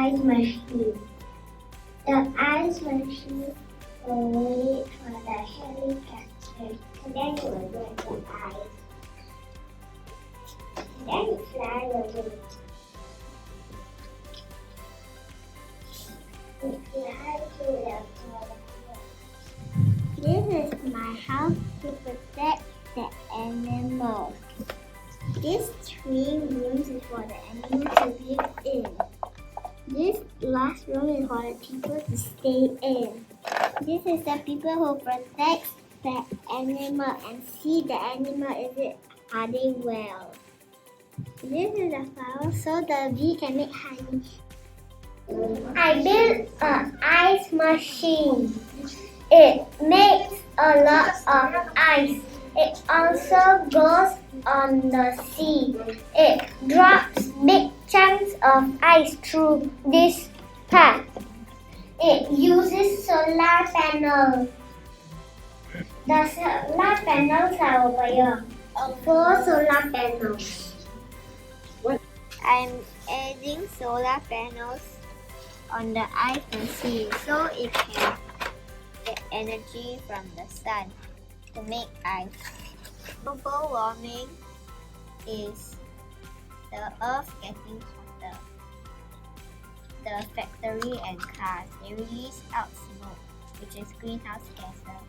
ice machine. The ice machine will wait for the helicopter and then it will break the ice. And then it fly away. It flies to the toilet. This is my house to protect the animals. These 3 rooms is for the animals to live in. This last room is for the people to stay in. This is the people who protect the animal and see the animal are they well. This is the flower so the bee can make honey. I built an ice machine. It makes a lot of ice. It also goes on the sea. It drops big chunks of ice through this path. It uses solar panels. The solar panels are over here. 4 solar panels. I'm adding solar panels on the ice and sea so it can get energy from the sun to make ice. Global warming is the earth getting hotter. The factory and cars, they release out smoke, which is greenhouse gases.